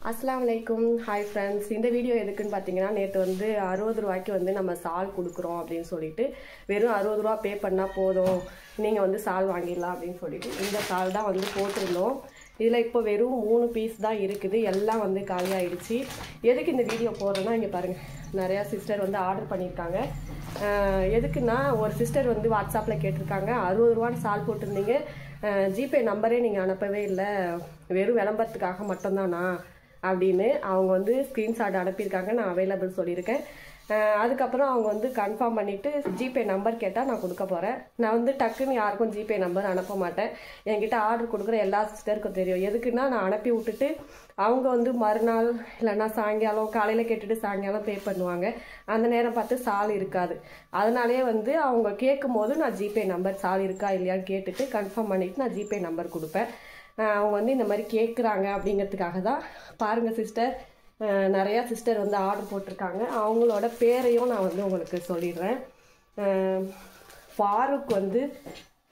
अस्सलाम वालेकुम hi friends இந்த வீடியோ எதுக்குன்னு பாத்தீங்கன்னா நேத்து வந்து 60 ரூபாய்க்கு வந்து நம்ம சால் குடுக்குறோம் அப்படினு சொல்லிட்டு வெறும் 60 ரூபாய் பே பண்ணா போதும் நீங்க வந்து சால் வாங்கிடலாம் அப்படினு சொல்லிட்டு இந்த சால் தான் வந்து போட்டுறோம் இதுல இப்போ வெறும் 3 பீஸ் தான் இருக்குது எல்லாம் வந்து காலி ஆயிடுச்சு எதுக்கு இந்த வீடியோ போறேன்னா இங்க பாருங்க நிறைய சிஸ்டர் வந்து ஆர்டர் பண்ணிருக்காங்க எதுக்குன்னா ஒரு சிஸ்டர் வந்து வாட்ஸ்அப்ல கேட்டிருக்காங்க 60 ரூபாய் சால் போட்டுருந்தீங்க ஜிபே நம்பரே நீங்க அனுப்பவே இல்ல வெறும் விளம்பரத்துக்காக மட்டும் தானா அப்படின்னு அவங்க வந்து ஸ்கிரீன்ஷாட் அனுப்பியிருக்காங்க நான் அவைலபிள் சொல்லியிருக்கேன் அதுக்கப்புறம் அவங்க வந்து கன்ஃபார்ம் பண்ணிட்டு ஜிபே நம்பர் கேட்டால் நான் கொடுக்க போகிறேன் நான் வந்து டக்குன்னு யாருக்கும் ஜிபே நம்பர் அனுப்ப மாட்டேன் என்கிட்ட ஆர்டர் கொடுக்குற எல்லா சிஸ்டருக்கும் தெரியும் எதுக்குன்னா நான் அனுப்பி விட்டுட்டு அவங்க வந்து மறுநாள் இல்லைன்னா சாயங்காலம் காலையில் கேட்டுட்டு சாயங்காலம் பே பண்ணுவாங்க அந்த நேரம் பார்த்து சால் இருக்காது அதனாலே வந்து அவங்க கேட்கும் போது நான் ஜிபே நம்பர் சால் இருக்கா இல்லையான்னு கேட்டுட்டு கன்ஃபார்ம் பண்ணிவிட்டு நான் ஜிபே நம்பர் கொடுப்பேன் அவங்க வந்து இந்த மாதிரி கேட்குறாங்க அப்படிங்கிறதுக்காக தான் பாருங்கள் சிஸ்டர் நிறையா சிஸ்டர் வந்து ஆர்டர் போட்டிருக்காங்க அவங்களோட பேரையும் நான் வந்து உங்களுக்கு சொல்லிடுறேன்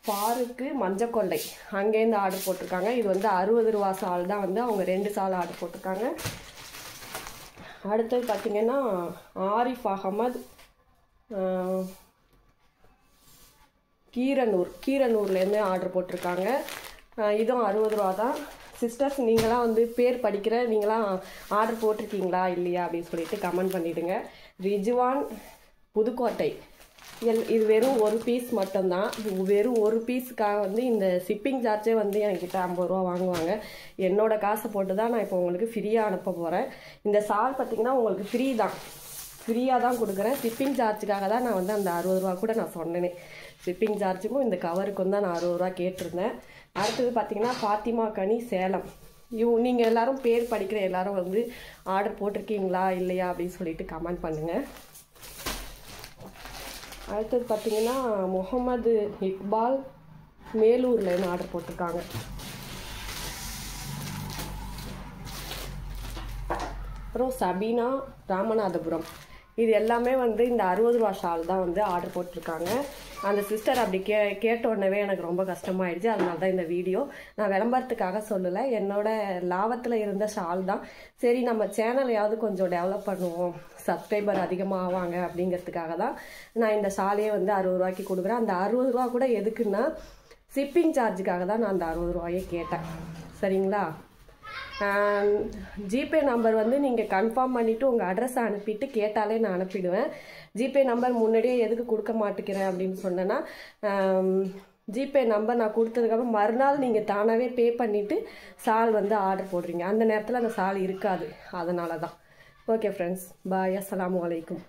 ஃபாருக்கு மஞ்சக்கொள்ளை அங்கேருந்து ஆர்டர் போட்டிருக்காங்க இது வந்து 60 ரூபா சால் தான் வந்து அவங்க 2 சால் ஆர்டர் போட்டிருக்காங்க அடுத்தது பார்த்திங்கன்னா ஆரிஃப் அகமது கீரனூர்லேருந்து ஆர்டர் போட்டிருக்காங்க இதுவும் 60 ரூபா தான் சிஸ்டர்ஸ் நீங்களாம் வந்து பேர் படிக்கிற நீங்களாம் ஆர்டர் போட்டிருக்கீங்களா இல்லையா அப்படின்னு சொல்லிட்டு கமெண்ட் பண்ணிவிடுங்க ரிஜுவான் புதுக்கோட்டை இது வெறும் ஒரு பீஸ் மட்டும்தான் வெறும் ஒரு பீஸுக்காக வந்து இந்த ஷிப்பிங் சார்ஜே வந்து என்கிட்ட 50 ரூபா வாங்குவாங்க என்னோட காசை போட்டு தான் நான் இப்போ உங்களுக்கு ஃப்ரீயாக அனுப்ப போகிறேன் இந்த சால் பார்த்திங்கன்னா உங்களுக்கு ஃப்ரீயாக தான் கொடுக்குறேன் ஷிப்பிங் சார்ஜுக்காக தான் நான் வந்து அந்த 60 ரூபா கூட நான் சொன்னேனே ஷிப்பிங் சார்ஜுக்கும் இந்த கவருக்கும் தான் நான் 60 ரூபா கேட்டிருந்தேன் அடுத்தது பார்த்தீங்கன்னா ஃபாத்திமா கனி சேலம் நீங்கள் எல்லாரும் பேர் படிக்கிற எல்லாரும் வந்து ஆர்டர் போட்டிருக்கீங்களா இல்லையா அப்படின்னு சொல்லிட்டு கமெண்ட் பண்ணுங்கள் அடுத்தது பார்த்தீங்கன்னா முகமது இக்பால் மேலூர்லேருந்து ஆர்டர் போட்டிருக்காங்க அப்புறம் சபீனா ராமநாதபுரம் இது எல்லாமே வந்து இந்த 60 ரூபா ஷால் தான் வந்து ஆர்டர் போட்டிருக்காங்க அந்த சிஸ்டர் அப்படி கேட்ட உடனே எனக்கு ரொம்ப கஷ்டமாயிடுச்சு அதனால தான் இந்த வீடியோ நான் விளம்பரத்துக்காக சொல்லலை என்னோட லாபத்தில் இருந்த ஷால் தான் சரி நம்ம சேனலையாவது கொஞ்சம் டெவலப் பண்ணுவோம் சப்ஸ்கிரைபர் அதிகமாக ஆவாங்க அப்படிங்கிறதுக்காக தான் நான் இந்த ஷாலையே வந்து 60 ரூபாய்க்கு கொடுக்குறேன் அந்த 60 ரூபா கூட எதுக்குன்னா ஷிப்பிங் சார்ஜுக்காக தான் நான் அந்த 60 ரூபாயே கேட்டேன் சரிங்களா ஜிபே நம்பர் வந்து நீங்கள் கன்ஃபார்ம் பண்ணிவிட்டு உங்கள் அட்ரஸை அனுப்பிட்டு கேட்டாலே நான் அனுப்பிடுவேன் ஜிபே நம்பர் முன்னாடியே எதுக்கு கொடுக்க மாட்டேங்கிறேன் அப்படின்னு சொன்னேன்னா ஜிபே நம்பர் நான் கொடுத்ததுக்கப்புறம் மறுநாள் நீங்கள் தானாகவே பே பண்ணிவிட்டு சால் வந்து ஆர்டர் போடுறீங்க அந்த நேரத்தில் அந்த சால் இருக்காது அதனால தான் ஓகே ஃப்ரெண்ட்ஸ் பாய் அஸ்ஸலாமு அலைக்கும்